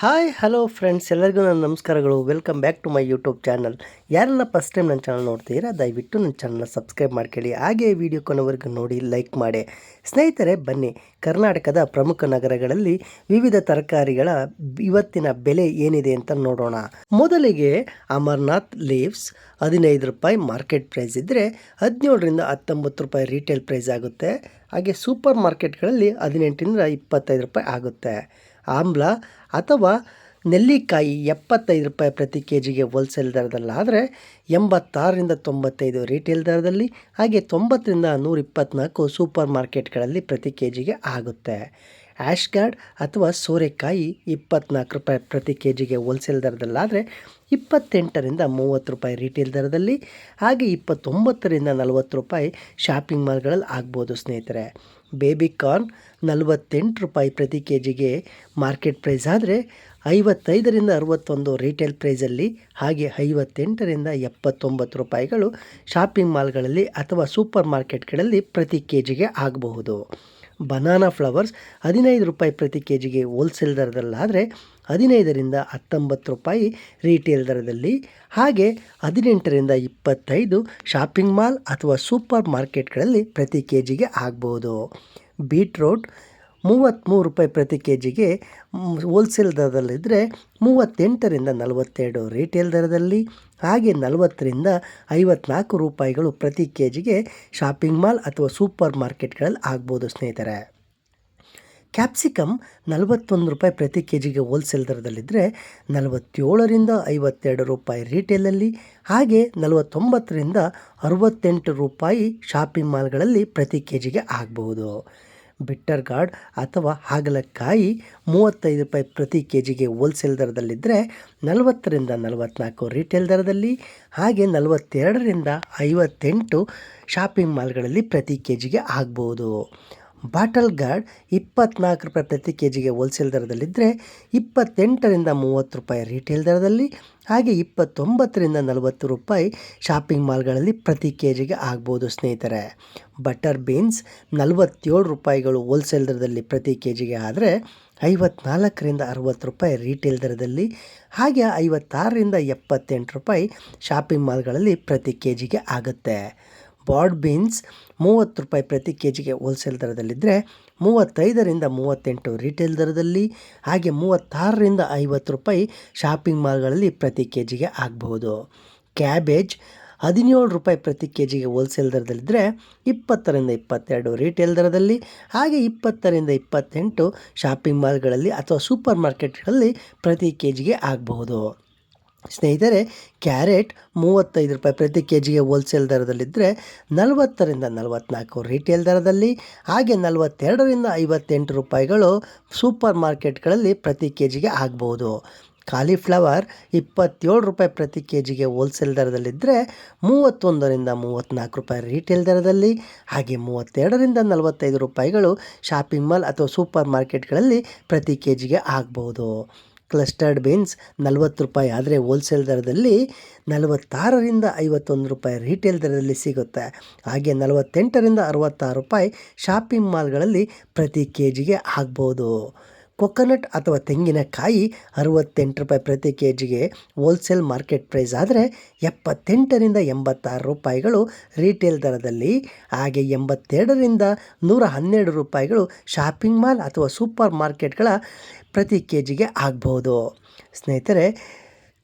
Hi hello friends, ಎಲ್ಲರಿಗೂ ನನ್ನ ನಮಸ್ಕಾರಗಳು. Welcome back to my YouTube channel. ಯಾರೆಲ್ಲ ಫಸ್ಟ್ ಟೈಮ್ ನನ್ನ ಚಾನಲ್ ನೋಡ್ತೀರಾ, ದಯವಿಟ್ಟು ನನ್ನ ಚಾನಲ್ನ ಸಬ್ಸ್ಕ್ರೈಬ್ ಮಾಡ್ಕೊಳ್ಳಿ. ಹಾಗೆ ವಿಡಿಯೋ ಕೊನೆವರೆಗೂ ನೋಡಿ, ಲೈಕ್ ಮಾಡಿ. ಸ್ನೇಹಿತರೆ, ಬನ್ನಿ, ಕರ್ನಾಟಕದ ಪ್ರಮುಖ ನಗರಗಳಲ್ಲಿ ವಿವಿಧ ತರಕಾರಿಗಳ ಇವತ್ತಿನ ಬೆಲೆ ಏನಿದೆ ಅಂತ ನೋಡೋಣ. ಮೊದಲಿಗೆ ಅಮರ್ನಾಥ್ ಲೀವ್ಸ್ 15 ರೂಪಾಯಿ ಮಾರ್ಕೆಟ್ ಪ್ರೈಸ್ ಇದ್ದರೆ 17ರಿಂದ 19 ರೂಪಾಯಿ ರೀಟೇಲ್ ಪ್ರೈಸ್ ಆಗುತ್ತೆ. ಹಾಗೆ ಸೂಪರ್ ಮಾರ್ಕೆಟ್ಗಳಲ್ಲಿ 18ರಿಂದ 25 ರೂಪಾಯಿ ಆಗುತ್ತೆ. ಆಮ್ಲ ಅಥವಾ ನೆಲ್ಲಿಕಾಯಿ 75 ರೂಪಾಯಿ ಪ್ರತಿ ಕೆ ಜಿಗೆ ಹೋಲ್ಸೇಲ್ ದರದಲ್ಲಾದರೆ 86ರಿಂದ 95 ರೀಟೇಲ್ ದರದಲ್ಲಿ, ಹಾಗೆ 90ರಿಂದ 124 ಸೂಪರ್ ಮಾರ್ಕೆಟ್ಗಳಲ್ಲಿ ಪ್ರತಿ ಕೆ ಜಿಗೆ ಆಗುತ್ತೆ. ಆ್ಯಶ್ಗಾರ್ಡ್ ಅಥವಾ ಸೋರೆಕಾಯಿ 24 ರೂಪಾಯಿ ಪ್ರತಿ ಕೆ ಜಿಗೆ ಹೋಲ್ಸೇಲ್ ದರದಲ್ಲಾದರೆ 28ರಿಂದ 30 ರೂಪಾಯಿ ರೀಟೇಲ್ ದರದಲ್ಲಿ, ಹಾಗೆ 29ರಿಂದ 40 ರೂಪಾಯಿ ಶಾಪಿಂಗ್ ಮಾಲ್ಗಳಲ್ಲಿ ಆಗ್ಬೋದು ಸ್ನೇಹಿತರೆ. ಬೇಬಿ ಕಾರ್ನ್ 48 ರೂಪಾಯಿ ಪ್ರತಿ ಕೆ ಜಿಗೆ ಮಾರ್ಕೆಟ್ ಪ್ರೈಸ್ ಆದರೆ 55ರಿಂದ 61 ರೀಟೇಲ್ ಪ್ರೈಸಲ್ಲಿ, ಹಾಗೆ 58ರಿಂದ 79 ರೂಪಾಯಿಗಳು ಶಾಪಿಂಗ್ ಮಾಲ್ಗಳಲ್ಲಿ ಅಥವಾ ಸೂಪರ್ ಮಾರ್ಕೆಟ್ಗಳಲ್ಲಿ ಪ್ರತಿ ಕೆ ಜಿಗೆ ಆಗಬಹುದು. ಬನಾನಾ ಫ್ಲವರ್ಸ್ 15 ರೂಪಾಯಿ ಪ್ರತಿ ಕೆ ಜಿಗೆ ಹೋಲ್ಸೇಲ್ ದರದಲ್ಲಾದರೆ 15ರಿಂದ 19 ರೂಪಾಯಿ ರೀಟೇಲ್ ದರದಲ್ಲಿ, ಹಾಗೆ 18ರಿಂದ 25 ಶಾಪಿಂಗ್ ಮಾಲ್ ಅಥವಾ ಸೂಪರ್ ಮಾರ್ಕೆಟ್ಗಳಲ್ಲಿ ಪ್ರತಿ ಕೆ ಜಿಗೆ ಆಗ್ಬೋದು. ಬೀಟ್ರೋಟ್ 33 ರೂಪಾಯಿ ಪ್ರತಿ ಕೆ ಜಿಗೆ ಹೋಲ್ಸೇಲ್ ದರದಲ್ಲಿದ್ದರೆ 38ರಿಂದ 42 ರೀಟೇಲ್ ದರದಲ್ಲಿ, ಹಾಗೆ 40ರಿಂದ 54 ರೂಪಾಯಿಗಳು ಪ್ರತಿ ಕೆ ಜಿಗೆ ಶಾಪಿಂಗ್ ಮಾಲ್ ಅಥವಾ ಸೂಪರ್ ಮಾರ್ಕೆಟ್ಗಳಲ್ಲಿ ಆಗ್ಬೋದು ಸ್ನೇಹಿತರೆ. ಕ್ಯಾಪ್ಸಿಕಮ್ 41 ರೂಪಾಯಿ ಪ್ರತಿ ಕೆ ಜಿಗೆ ಹೋಲ್ಸೇಲ್ ದರದಲ್ಲಿದ್ದರೆ 47ರಿಂದ 52 ರೂಪಾಯಿ ರೀಟೇಲಲ್ಲಿ, ಹಾಗೆ 49ರಿಂದ 68 ರೂಪಾಯಿ ಶಾಪಿಂಗ್ ಮಾಲ್ಗಳಲ್ಲಿ ಪ್ರತಿ ಕೆ ಜಿಗೆ ಆಗಬಹುದು. ಬಿಟ್ಟರ್ ಗಾರ್ಡ್ ಅಥವಾ ಹಾಗಲಕಾಯಿ 35 ರೂಪಾಯಿ ಪ್ರತಿ ಕೆ ಜಿಗೆ ಹೋಲ್ಸೇಲ್ ದರದಲ್ಲಿದ್ದರೆ 40ರಿಂದ 44 ರೀಟೇಲ್ ದರದಲ್ಲಿ, ಹಾಗೆ 42ರಿಂದ 58 ಶಾಪಿಂಗ್ ಮಾಲ್ಗಳಲ್ಲಿ ಪ್ರತಿ ಕೆ ಜಿಗೆ ಆಗ್ಬೋದು. ಬಾಟಲ್ ಗಾರ್ಡ್ 24 ರೂಪಾಯಿ ಪ್ರತಿ ಕೆ ಜಿಗೆ ಹೋಲ್ಸೇಲ್ ದರದಲ್ಲಿದ್ದರೆ 28ರಿಂದ 30 ರೂಪಾಯಿ ರೀಟೇಲ್ ದರದಲ್ಲಿ, ಹಾಗೆ 29ರಿಂದ 40 ರೂಪಾಯಿ ಶಾಪಿಂಗ್ ಮಾಲ್ಗಳಲ್ಲಿ ಪ್ರತಿ ಕೆ ಜಿಗೆ ಆಗ್ಬೋದು ಸ್ನೇಹಿತರೆ. ಬಟರ್ ಬೀನ್ಸ್ 47 ರೂಪಾಯಿಗಳು ಹೋಲ್ಸೇಲ್ ದರದಲ್ಲಿ ಪ್ರತಿ ಕೆ ಜಿಗೆ ಆದರೆ 54ರಿಂದ 60 ರೂಪಾಯಿ ರೀಟೇಲ್ ದರದಲ್ಲಿ, ಹಾಗೆ 56ರಿಂದ 78 ರೂಪಾಯಿ ಶಾಪಿಂಗ್ ಮಾಲ್ಗಳಲ್ಲಿ ಪ್ರತಿ ಕೆ ಜಿಗೆ ಆಗುತ್ತೆ. ಬಾಡ್ ಬೀನ್ಸ್ 30 ರೂಪಾಯಿ ಪ್ರತಿ ಕೆ ಜಿಗೆ ಹೋಲ್ಸೇಲ್ ದರದಲ್ಲಿದ್ದರೆ 35ರಿಂದ 38 ರೀಟೇಲ್ ದರದಲ್ಲಿ, ಹಾಗೆ 36ರಿಂದ 50 ರೂಪಾಯಿ ಶಾಪಿಂಗ್ ಮಾಲ್ಗಳಲ್ಲಿ ಪ್ರತಿ ಕೆ ಜಿಗೆ ಆಗಬಹುದು. ಕ್ಯಾಬೇಜ್ 17 ರೂಪಾಯಿ ಪ್ರತಿ ಕೆ ಜಿಗೆ ಹೋಲ್ಸೇಲ್ ದರದಲ್ಲಿದ್ದರೆ 20ರಿಂದ 22 ರೀಟೇಲ್ ದರದಲ್ಲಿ, ಹಾಗೆ 20ರಿಂದ 28 ಶಾಪಿಂಗ್ ಮಾಲ್ಗಳಲ್ಲಿ ಅಥವಾ ಸೂಪರ್ ಮಾರ್ಕೆಟ್ಗಳಲ್ಲಿ ಪ್ರತಿ ಕೆ ಜಿಗೆ ಆಗಬಹುದು. ಸ್ನೇಹಿತರೆ, ಕ್ಯಾರೆಟ್ 35 ರೂಪಾಯಿ ಪ್ರತಿ ಕೆ ಜಿಗೆ ಹೋಲ್ಸೇಲ್ ದರದಲ್ಲಿದ್ದರೆ 40ರಿಂದ 44 ರೀಟೇಲ್ ದರದಲ್ಲಿ, ಹಾಗೆ 42ರಿಂದ 58 ರೂಪಾಯಿಗಳು ಸೂಪರ್ ಮಾರ್ಕೆಟ್ಗಳಲ್ಲಿ ಪ್ರತಿ ಕೆ ಜಿಗೆ ಆಗಬಹುದು. ಕಾಲಿಫ್ಲವರ್ 27 ರೂಪಾಯಿ ಪ್ರತಿ ಕೆ ಜಿಗೆ ಹೋಲ್ಸೇಲ್ ದರದಲ್ಲಿದ್ದರೆ 31ರಿಂದ 34 ರೂಪಾಯಿ ರೀಟೇಲ್ ದರದಲ್ಲಿ, ಹಾಗೆ 32ರಿಂದ 45 ರೂಪಾಯಿಗಳು ಶಾಪಿಂಗ್ ಮಾಲ್ ಅಥವಾ ಸೂಪರ್ ಮಾರ್ಕೆಟ್ಗಳಲ್ಲಿ ಪ್ರತಿ ಕೆ ಜಿಗೆ ಆಗಬಹುದು. ಕ್ಲಸ್ಟರ್ಡ್ ಬೀನ್ಸ್ 40 ರೂಪಾಯಿ ಆದರೆ ಹೋಲ್ಸೇಲ್ ದರದಲ್ಲಿ 46ರಿಂದ 51 ರೂಪಾಯಿ ರೀಟೇಲ್ ದರದಲ್ಲಿ ಸಿಗುತ್ತೆ, ಹಾಗೆ 48ರಿಂದ 66 ರೂಪಾಯಿ ಶಾಪಿಂಗ್ ಮಾಲ್ಗಳಲ್ಲಿ ಪ್ರತಿ ಕೆ ಜಿಗೆ ಆಗ್ಬೋದು. ಕೊಕೊನಟ್ ಅಥವಾ ತೆಂಗಿನಕಾಯಿ 68 ರೂಪಾಯಿ ಪ್ರತಿ ಕೆ ಜಿಗೆ ಹೋಲ್ಸೇಲ್ ಮಾರ್ಕೆಟ್ ಪ್ರೈಸ್ ಆದರೆ 78ರಿಂದ 86 ರೂಪಾಯಿಗಳು ರೀಟೇಲ್ ದರದಲ್ಲಿ, ಹಾಗೆ 82ರಿಂದ 112 ರೂಪಾಯಿಗಳು ಶಾಪಿಂಗ್ ಮಾಲ್ ಅಥವಾ ಸೂಪರ್ ಮಾರ್ಕೆಟ್ಗಳ ಪ್ರತಿ ಕೆ ಜಿಗೆ ಆಗ್ಬೋದು. ಸ್ನೇಹಿತರೆ,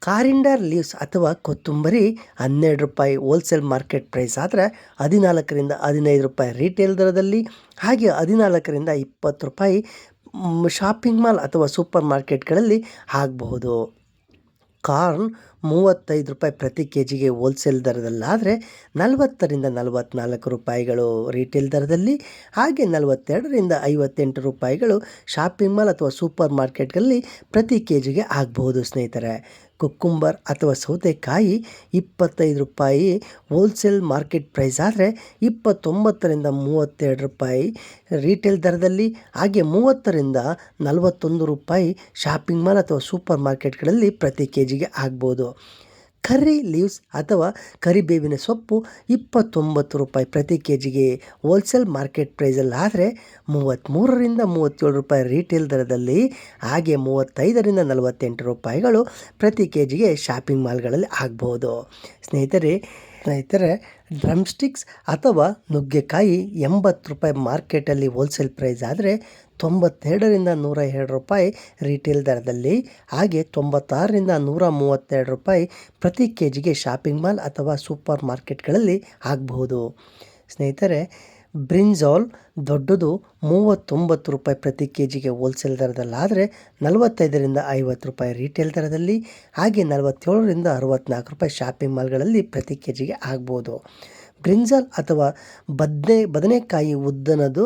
ಕಾರಿಂಡರ್ ಲೀವ್ಸ್ ಅಥವಾ ಕೊತ್ತಂಬರಿ 12 ರೂಪಾಯಿ ಹೋಲ್ಸೇಲ್ ಮಾರ್ಕೆಟ್ ಪ್ರೈಸ್ ಆದರೆ 14ರಿಂದ 15 ರೂಪಾಯಿ ರೀಟೇಲ್ ದರದಲ್ಲಿ, ಹಾಗೆ 14ರಿಂದ 20 ರೂಪಾಯಿ ಶಾಪಿಂಗ್ ಮಾಲ್ ಅಥವಾ ಸೂಪರ್ ಮಾರ್ಕೆಟ್ಗಳಲ್ಲಿ ಆಗಬಹುದು. ಕಾರ್ನ್ 35 ರೂಪಾಯಿ ಪ್ರತಿ ಕೆ ಜಿಗೆ ಹೋಲ್ಸೇಲ್ ದರದಲ್ಲಾದರೆ 40ರಿಂದ 44 ರೂಪಾಯಿಗಳು ರೀಟೇಲ್ ದರದಲ್ಲಿ, ಹಾಗೆ 42ರಿಂದ 58 ರೂಪಾಯಿಗಳು ಶಾಪಿಂಗ್ ಮಾಲ್ ಅಥವಾ ಸೂಪರ್ ಮಾರ್ಕೆಟ್ಗಳಲ್ಲಿ ಪ್ರತಿ ಕೆ ಜಿಗೆ ಆಗಬಹುದು ಸ್ನೇಹಿತರೆ. ಕುಕ್ಕುಂಬರ್ ಅಥವಾ ಸೌತೆಕಾಯಿ 25 ರೂಪಾಯಿ ಹೋಲ್ಸೇಲ್ ಮಾರ್ಕೆಟ್ ಪ್ರೈಸ್ ಆದರೆ 29ರಿಂದ 32 ರೂಪಾಯಿ ರೀಟೇಲ್ ದರದಲ್ಲಿ, ಹಾಗೆ 30ರಿಂದ 41 ರೂಪಾಯಿ ಶಾಪಿಂಗ್ ಮಾಲ್ ಅಥವಾ ಸೂಪರ್ ಮಾರ್ಕೆಟ್ಗಳಲ್ಲಿ ಪ್ರತಿ ಕೆ ಜಿಗೆ ಆಗ್ಬೋದು. ಕರ್ರಿ ಲೀವ್ಸ್ ಅಥವಾ ಕರಿಬೇವಿನ ಸೊಪ್ಪು 29 ರೂಪಾಯಿ ಪ್ರತಿ ಕೆ ಜಿಗೆ ಹೋಲ್ಸೇಲ್ ಮಾರ್ಕೆಟ್ ಪ್ರೈಸಲ್ಲಿ ಆದರೆ 33ರಿಂದ 37 ರೂಪಾಯಿ ರೀಟೇಲ್ ದರದಲ್ಲಿ, ಹಾಗೆ 35ರಿಂದ 48 ರೂಪಾಯಿಗಳು ಪ್ರತಿ ಕೆ ಜಿಗೆ ಶಾಪಿಂಗ್ ಮಾಲ್ಗಳಲ್ಲಿ ಆಗ್ಬೋದು. ಸ್ನೇಹಿತರೆ ಡ್ರಮ್ ಸ್ಟಿಕ್ಸ್ ಅಥವಾ ನುಗ್ಗೆಕಾಯಿ 80 ರೂಪಾಯಿ ಮಾರ್ಕೆಟಲ್ಲಿ ಹೋಲ್ಸೇಲ್ ಪ್ರೈಸ್ ಆದರೆ 92ರಿಂದ 102 ರೂಪಾಯಿ ರೀಟೇಲ್ ದರದಲ್ಲಿ, ಹಾಗೆ 96ರಿಂದ 132 ರೂಪಾಯಿ ಪ್ರತಿ ಕೆ ಜಿಗೆ ಶಾಪಿಂಗ್ ಮಾಲ್ ಅಥವಾ ಸೂಪರ್ ಮಾರ್ಕೆಟ್ಗಳಲ್ಲಿ ಆಗಬಹುದು. ಸ್ನೇಹಿತರೆ, ಬ್ರಿಂಜಾಲ್ ದೊಡ್ಡದು 39 ರೂಪಾಯಿ ಪ್ರತಿ ಕೆ ಜಿಗೆ ಹೋಲ್ಸೇಲ್ ದರದಲ್ಲಾದರೆ 45ರಿಂದ 50 ರೂಪಾಯಿ ರೀಟೇಲ್ ದರದಲ್ಲಿ, ಹಾಗೆ 47ರಿಂದ 64 ರೂಪಾಯಿ ಶಾಪಿಂಗ್ ಮಾಲ್ಗಳಲ್ಲಿ ಪ್ರತಿ ಕೆ ಜಿಗೆ ಆಗ್ಬೋದು. ಬ್ರಿಂಜಾಲ್ ಅಥವಾ ಬದನೆಕಾಯಿ ಉದ್ದನದು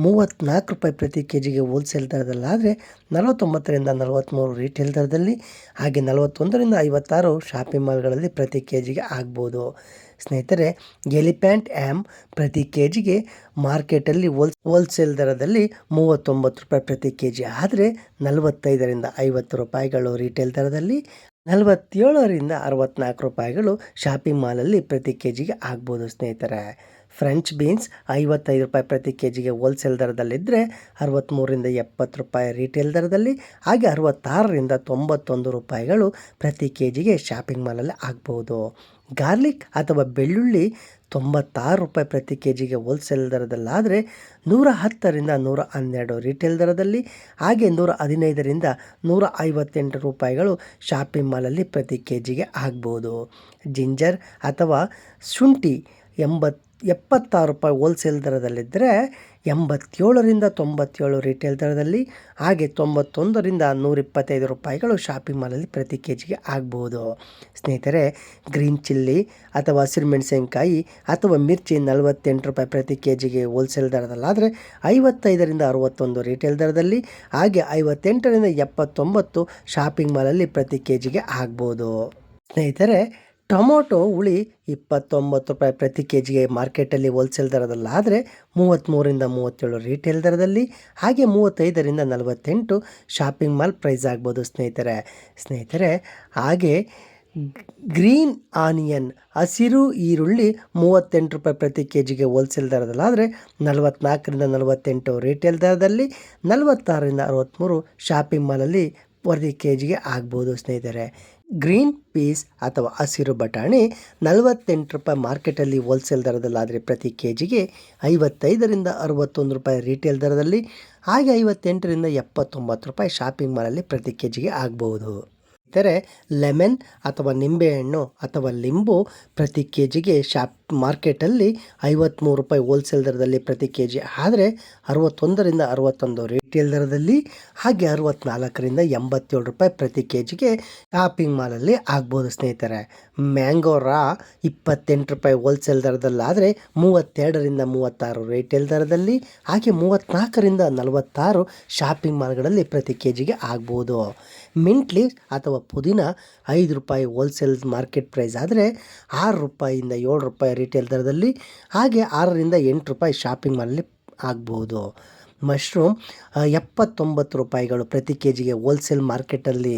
34 ರೂಪಾಯಿ ಪ್ರತಿ ಕೆ ಜಿಗೆ ಹೋಲ್ಸೇಲ್ ದರದಲ್ಲಾದರೆ 49ರಿಂದ 43 ರೀಟೇಲ್ ದರದಲ್ಲಿ, ಹಾಗೆ 41ರಿಂದ 56 ಶಾಪಿಂಗ್ ಮಾಲ್ಗಳಲ್ಲಿ ಪ್ರತಿ ಕೆ ಜಿಗೆ ಆಗ್ಬೋದು. ಸ್ನೇಹಿತರೆ, ಎಲಿಫೆಂಟ್ ಆ್ಯಮ್ ಪ್ರತಿ ಕೆ ಜಿಗೆ ಮಾರ್ಕೆಟಲ್ಲಿ ಹೋಲ್ಸೇಲ್ ದರದಲ್ಲಿ 39 ರೂಪಾಯಿ ಪ್ರತಿ ಕೆ ಜಿ ಆದರೆ 45ರಿಂದ 50 ರೂಪಾಯಿಗಳು ರೀಟೇಲ್ ದರದಲ್ಲಿ, 47ರಿಂದ 64 ರೂಪಾಯಿಗಳು ಶಾಪಿಂಗ್ ಮಾಲಲ್ಲಿ ಪ್ರತಿ ಕೆ ಜಿಗೆ ಆಗ್ಬೋದು. ಸ್ನೇಹಿತರೆ, ಫ್ರೆಂಚ್ ಬೀನ್ಸ್ 55 ರೂಪಾಯಿ ಪ್ರತಿ ಕೆ ಜಿಗೆ ಹೋಲ್ಸೇಲ್ ದರದಲ್ಲಿದ್ದರೆ 63ರಿಂದ 70 ರೂಪಾಯಿ ರೀಟೇಲ್ ದರದಲ್ಲಿ, ಹಾಗೆ 66ರಿಂದ 91 ರೂಪಾಯಿಗಳು ಪ್ರತಿ ಕೆ ಜಿಗೆ ಶಾಪಿಂಗ್ ಮಾಲಲ್ಲಿ ಆಗ್ಬೋದು. ಗಾರ್ಲಿಕ್ ಅಥವಾ ಬೆಳ್ಳುಳ್ಳಿ 96 ರೂಪಾಯಿ ಪ್ರತಿ ಕೆ ಜಿಗೆ ಹೋಲ್ಸೇಲ್ ದರದಲ್ಲಾದರೆ 110ರಿಂದ 112 ರೀಟೇಲ್ ದರದಲ್ಲಿ, ಹಾಗೆ 115ರಿಂದ 158 ರೂಪಾಯಿಗಳು ಶಾಪಿಂಗ್ ಮಾಲಲ್ಲಿ ಪ್ರತಿ ಕೆ ಜಿಗೆ ಆಗ್ಬೋದು. ಜಿಂಜರ್ ಅಥವಾ ಶುಂಠಿ 76 ರೂಪಾಯಿ ಹೋಲ್ಸೇಲ್ ದರದಲ್ಲಿದ್ದರೆ 87ರಿಂದ 97 ರೀಟೇಲ್ ದರದಲ್ಲಿ, ಹಾಗೆ 91ರಿಂದ 125 ರೂಪಾಯಿಗಳು ಶಾಪಿಂಗ್ ಮಾಲಲ್ಲಿ ಪ್ರತಿ ಕೆ ಜಿಗೆ ಆಗ್ಬೋದು. ಸ್ನೇಹಿತರೆ, ಗ್ರೀನ್ ಚಿಲ್ಲಿ ಅಥವಾ ಹಸಿರುಮೆಣಸಿನಕಾಯಿ ಅಥವಾ ಮಿರ್ಚಿ 48 ರೂಪಾಯಿ ಪ್ರತಿ ಕೆ ಜಿಗೆ ಹೋಲ್ಸೇಲ್ ದರದಲ್ಲಾದರೆ 55ರಿಂದ 61 ರೀಟೇಲ್ ದರದಲ್ಲಿ, ಹಾಗೆ 58ರಿಂದ 79 ಶಾಪಿಂಗ್ ಮಾಲಲ್ಲಿ ಪ್ರತಿ ಕೆ ಜಿಗೆ ಆಗ್ಬೋದು. ಸ್ನೇಹಿತರೆ, ಟೊಮೊಟೊ ಹುಳಿ 29 ರೂಪಾಯಿ ಪ್ರತಿ ಕೆ ಜಿಗೆ ಮಾರ್ಕೆಟಲ್ಲಿ ಹೋಲ್ಸೇಲ್ ದರದಲ್ಲಾದರೆ 33ರಿಂದ 37 ರೀಟೇಲ್ ದರದಲ್ಲಿ, ಹಾಗೆ 35ರಿಂದ 48 ಶಾಪಿಂಗ್ ಮಾಲ್ ಪ್ರೈಸ್ ಆಗ್ಬೋದು. ಸ್ನೇಹಿತರೆ, ಹಾಗೆ ಗ್ರೀನ್ ಆನಿಯನ್ ಹಸಿರು ಈರುಳ್ಳಿ 38 ರೂಪಾಯಿ ಪ್ರತಿ ಕೆ ಜಿಗೆ ಹೋಲ್ಸೇಲ್ ದರದಲ್ಲಾದರೆ 44ರಿಂದ 48 ರೀಟೇಲ್ ದರದಲ್ಲಿ, 46ರಿಂದ 63 ಶಾಪಿಂಗ್ ಮಾಲಲ್ಲಿ ಪ್ರತಿ ಕೆ ಜಿಗೆ ಆಗ್ಬೋದು. ಸ್ನೇಹಿತರೆ, ಗ್ರೀನ್ ಪೀಸ್ ಅಥವಾ ಹಸಿರು ಬಟಾಣಿ 48 ರೂಪಾಯಿ ಮಾರ್ಕೆಟಲ್ಲಿ ಹೋಲ್ಸೇಲ್ ದರದಲ್ಲಾದರೆ ಪ್ರತಿ ಕೆ ಜಿಗೆ 55ರಿಂದ 61 ರೂಪಾಯಿ ರೀಟೇಲ್ ದರದಲ್ಲಿ, ಹಾಗೆ 58ರಿಂದ 79 ರೂಪಾಯಿ ಶಾಪಿಂಗ್ ಮಾಲಲ್ಲಿ ಪ್ರತಿ ಕೆ ಜಿಗೆ ಆಗ್ಬೋದು. ಇತರೆ ಲೆಮನ್ ಅಥವಾ ನಿಂಬೆಹಣ್ಣು ಅಥವಾ ಲಿಂಬು ಪ್ರತಿ ಕೆ ಜಿಗೆ ಮಾರ್ಕೆಟಲ್ಲಿ 53 ರೂಪಾಯಿ ಹೋಲ್ಸೇಲ್ ದರದಲ್ಲಿ ಪ್ರತಿ ಕೆ ಜಿ ಆದರೆ 61ರಿಂದ 61 ರೀಟೇಲ್ ದರದಲ್ಲಿ, ಹಾಗೆ 64ರಿಂದ 87 ರೂಪಾಯಿ ಪ್ರತಿ ಕೆ ಜಿಗೆ ಶಾಪಿಂಗ್ ಮಾಲಲ್ಲಿ ಆಗ್ಬೋದು. ಸ್ನೇಹಿತರೆ, ಮ್ಯಾಂಗೋ ರಾ 28 ರೂಪಾಯಿ ಹೋಲ್ಸೇಲ್ ದರದಲ್ಲಾದರೆ 32ರಿಂದ 36 ರೀಟೇಲ್ ದರದಲ್ಲಿ, ಹಾಗೆ 34ರಿಂದ 46 ಶಾಪಿಂಗ್ ಮಾಲ್ಗಳಲ್ಲಿ ಪ್ರತಿ ಕೆ ಜಿಗೆ ಆಗ್ಬೋದು. ಮಿಂಟ್ ಲೀವ್ಸ್ ಅಥವಾ ಪುದೀನ 5 ರೂಪಾಯಿ ಹೋಲ್ಸೇಲ್ ಮಾರ್ಕೆಟ್ ಪ್ರೈಸ್ ಆದರೆ 6 ರೂಪಾಯಿಯಿಂದ 7 ರೂಪಾಯಿ ರೀಟೇಲ್ ದರದಲ್ಲಿ, ಹಾಗೆ 6ರಿಂದ 8 ರೂಪಾಯಿ ಶಾಪಿಂಗ್ ಮಾಲಲ್ಲಿ ಆಗ್ಬೋದು. ಮಶ್ರೂಮ್ 79 ರೂಪಾಯಿಗಳು ಪ್ರತಿ ಕೆ ಜಿಗೆ ಹೋಲ್ಸೇಲ್ ಮಾರ್ಕೆಟಲ್ಲಿ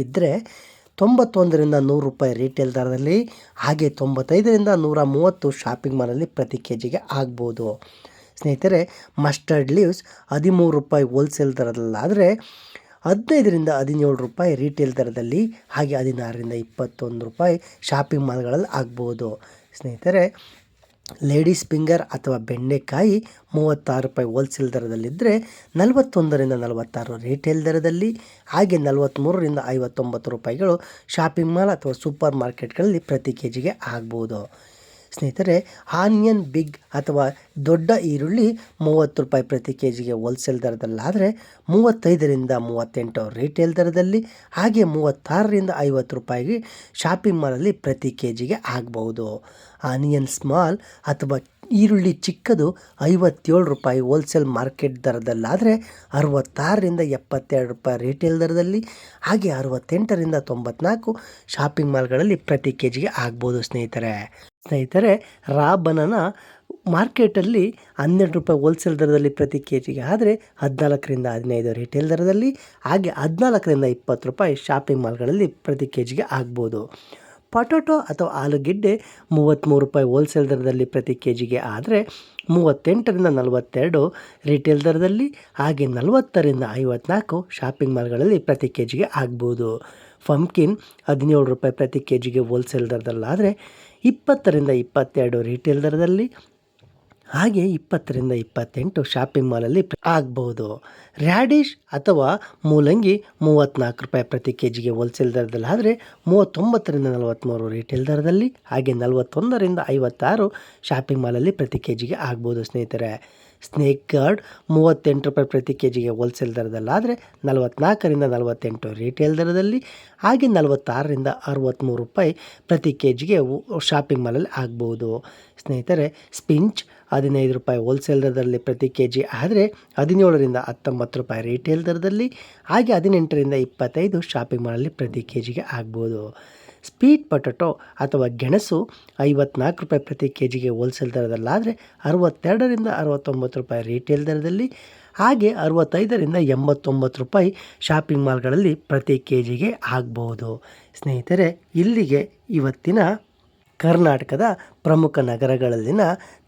ಇದ್ದರೆ 91ರಿಂದ 100 ರೂಪಾಯಿ ರೀಟೇಲ್ ದರದಲ್ಲಿ, ಹಾಗೆ 95ರಿಂದ 130 ಶಾಪಿಂಗ್ ಮಾಲಲ್ಲಿ ಪ್ರತಿ ಕೆ ಜಿಗೆ ಆಗ್ಬೋದು. ಸ್ನೇಹಿತರೆ, ಮಸ್ಟರ್ಡ್ ಲೀವ್ಸ್ 13 ರೂಪಾಯಿ ಹೋಲ್ಸೇಲ್ ದರದಲ್ಲಾದರೆ 15ರಿಂದ 17 ರೂಪಾಯಿ ರೀಟೇಲ್ ದರದಲ್ಲಿ, ಹಾಗೆ 16ರಿಂದ 21 ರೂಪಾಯಿ ಶಾಪಿಂಗ್ ಮಾಲ್ಗಳಲ್ಲಿ ಆಗ್ಬೋದು. ಸ್ನೇಹಿತರೆ, ಲೇಡೀಸ್ ಫಿಂಗರ್ ಅಥವಾ ಬೆಂಡೆಕಾಯಿ 36 ರೂಪಾಯಿ ಹೋಲ್ಸೇಲ್ ದರದಲ್ಲಿದ್ದರೆ 41ರಿಂದ 46 ರೀಟೇಲ್ ದರದಲ್ಲಿ, ಹಾಗೆ 43ರಿಂದ 59 ರೂಪಾಯಿಗಳು ಶಾಪಿಂಗ್ ಮಾಲ್ ಅಥವಾ ಸೂಪರ್ ಮಾರ್ಕೆಟ್ಗಳಲ್ಲಿ ಪ್ರತಿ ಕೆ ಜಿಗೆ ಆಗ್ಬೋದು. ಸ್ನೇಹಿತರೆ, ಆನಿಯನ್ ಬಿಗ್ ಅಥವಾ ದೊಡ್ಡ ಈರುಳ್ಳಿ 30 ರೂಪಾಯಿ ಪ್ರತಿ ಕೆ ಜಿಗೆ ಹೋಲ್ಸೇಲ್ ದರದಲ್ಲಾದರೆ 35ರಿಂದ 38 ರೀಟೇಲ್ ದರದಲ್ಲಿ, ಹಾಗೆ 36ರಿಂದ 50 ರೂಪಾಯಿಗೆ ಶಾಪಿಂಗ್ ಮಾಲಲ್ಲಿ ಪ್ರತಿ ಕೆ ಜಿಗೆ ಆಗ್ಬೋದು. ಆನಿಯನ್ ಸ್ಮಾಲ್ ಅಥವಾ ಈರುಳ್ಳಿ ಚಿಕ್ಕದು 57 ರೂಪಾಯಿ ಹೋಲ್ಸೇಲ್ ಮಾರ್ಕೆಟ್ ದರದಲ್ಲಾದರೆ 66ರಿಂದ 72 ರೂಪಾಯಿ ರೀಟೇಲ್ ದರದಲ್ಲಿ, ಹಾಗೆ 68ರಿಂದ 94 ಶಾಪಿಂಗ್ ಮಾಲ್ಗಳಲ್ಲಿ ಪ್ರತಿ ಕೆ ಜಿಗೆ ಆಗ್ಬೋದು. ಸ್ನೇಹಿತರೆ, ರಾ ಬನಾನಾ ಮಾರ್ಕೆಟಲ್ಲಿ 12 ರೂಪಾಯಿ ಹೋಲ್ಸೇಲ್ ದರದಲ್ಲಿ ಪ್ರತಿ ಕೆ ಜಿಗೆ ಆದರೆ 14ರಿಂದ 15 ರೀಟೇಲ್ ದರದಲ್ಲಿ, ಹಾಗೆ 14ರಿಂದ 20 ರೂಪಾಯಿ ಶಾಪಿಂಗ್ ಮಾಲ್ಗಳಲ್ಲಿ ಪ್ರತಿ ಕೆ ಜಿಗೆ ಆಗ್ಬೋದು. ಪೊಟೊಟೊ ಅಥವಾ ಆಲೂಗೆಡ್ಡೆ 33 ರೂಪಾಯಿ ಹೋಲ್ಸೇಲ್ ದರದಲ್ಲಿ ಪ್ರತಿ ಕೆ ಜಿಗೆ ಆದರೆ 38ರಿಂದ 42 ರಿಟೇಲ್ ದರದಲ್ಲಿ ಹಾಗೆ 40ರಿಂದ 54 ಶಾಪಿಂಗ್ ಮಾಲ್ಗಳಲ್ಲಿ ಪ್ರತಿ ಕೆ ಜಿಗೆ ಆಗ್ಬೋದು. ಪಂಪ್ಕಿನ್ 17 ರೂಪಾಯಿ ಪ್ರತಿ ಕೆ ಜಿಗೆ ಹೋಲ್ಸೇಲ್ ದರದಲ್ಲಾದರೆ 20ರಿಂದ 22 ರಿಟೇಲ್ ದರದಲ್ಲಿ ಹಾಗೆ 20ರಿಂದ 28 ಶಾಪಿಂಗ್ ಮಾಲಲ್ಲಿ ಆಗ್ಬೋದು. ರ್ಯಾಡಿಶ್ ಅಥವಾ ಮೂಲಂಗಿ 34 ರೂಪಾಯಿ ಪ್ರತಿ ಕೆ ಜಿಗೆ ಹೋಲ್ಸೇಲ್ ದರದಲ್ಲಿ ಆದರೆ 39ರಿಂದ 43 ರಿಟೇಲ್ ದರದಲ್ಲಿ ಹಾಗೆ 41ರಿಂದ 56 ಶಾಪಿಂಗ್ ಮಾಲಲ್ಲಿ ಪ್ರತಿ ಕೆ ಜಿಗೆ ಆಗ್ಬೋದು ಸ್ನೇಹಿತರೆ. ಸ್ನೇಕ್ ಗಾರ್ಡ್ 38 ರೂಪಾಯಿ ಪ್ರತಿ ಕೆ ಜಿಗೆ ಹೋಲ್ಸೇಲ್ ದರದಲ್ಲಾದರೆ 44ರಿಂದ 48 ರಿಟೇಲ್ ದರದಲ್ಲಿ ಹಾಗೆ 46ರಿಂದ 63 ರೂಪಾಯಿ ಪ್ರತಿ ಕೆ ಜಿಗೆ ಶಾಪಿಂಗ್ ಮಾಲಲ್ಲಿ ಆಗ್ಬೋದು ಸ್ನೇಹಿತರೆ. ಸ್ಪಿಂಚ್ 15 ರೂಪಾಯಿ ಹೋಲ್ಸೇಲ್ ದರದಲ್ಲಿ ಪ್ರತಿ ಕೆ ಜಿ ಆದರೆ 17ರಿಂದ 19 ರೂಪಾಯಿ ರಿಟೇಲ್ ದರದಲ್ಲಿ ಹಾಗೆ 18ರಿಂದ 25 ಶಾಪಿಂಗ್ ಮಾಲಲ್ಲಿ ಪ್ರತಿ ಕೆ ಜಿಗೆ ಆಗ್ಬೋದು. ಸ್ವೀಟ್ ಪೊಟೊಟೊ ಅಥವಾ ಗೆಣಸು 54 ರೂಪಾಯಿ ಪ್ರತಿ ಕೆ ಜಿಗೆ ಹೋಲ್ಸೇಲ್ ದರದಲ್ಲಾದರೆ 62ರಿಂದ 69 ರೂಪಾಯಿ ರಿಟೇಲ್ ದರದಲ್ಲಿ ಹಾಗೆ 65ರಿಂದ 89 ರೂಪಾಯಿ ಶಾಪಿಂಗ್ ಮಾಲ್ಗಳಲ್ಲಿ ಪ್ರತಿ ಕೆ ಜಿಗೆ ಆಗ್ಬೋದು ಸ್ನೇಹಿತರೆ. ಇಲ್ಲಿಗೆ ಇವತ್ತಿನ ಕರ್ನಾಟಕದ ಪ್ರಮುಖ ನಗರಗಳಲ್ಲಿನ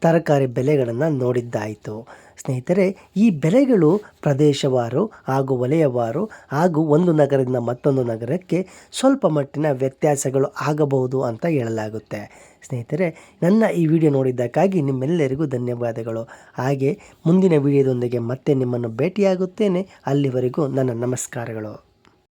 ತರಕಾರಿ ಬೆಲೆಗಳನ್ನು ನೋಡಿದ್ದಾಯಿತು ಸ್ನೇಹಿತರೆ. ಈ ಬೆಲೆಗಳು ಪ್ರದೇಶವಾರು ಹಾಗೂ ವಲಯವಾರು ಹಾಗೂ ಒಂದು ನಗರದಿಂದ ಮತ್ತೊಂದು ನಗರಕ್ಕೆ ಸ್ವಲ್ಪ ಮಟ್ಟಿನ ವ್ಯತ್ಯಾಸಗಳು ಆಗಬಹುದು ಅಂತ ಹೇಳಲಾಗುತ್ತೆ ಸ್ನೇಹಿತರೆ. ನನ್ನ ಈ ವಿಡಿಯೋ ನೋಡಿದ್ದಕ್ಕಾಗಿ ನಿಮ್ಮೆಲ್ಲರಿಗೂ ಧನ್ಯವಾದಗಳು. ಹಾಗೆ ಮುಂದಿನ ವಿಡಿಯೋದೊಂದಿಗೆ ಮತ್ತೆ ನಿಮ್ಮನ್ನು ಭೇಟಿಯಾಗುತ್ತೇನೆ. ಅಲ್ಲಿವರೆಗೂ ನನ್ನ ನಮಸ್ಕಾರಗಳು.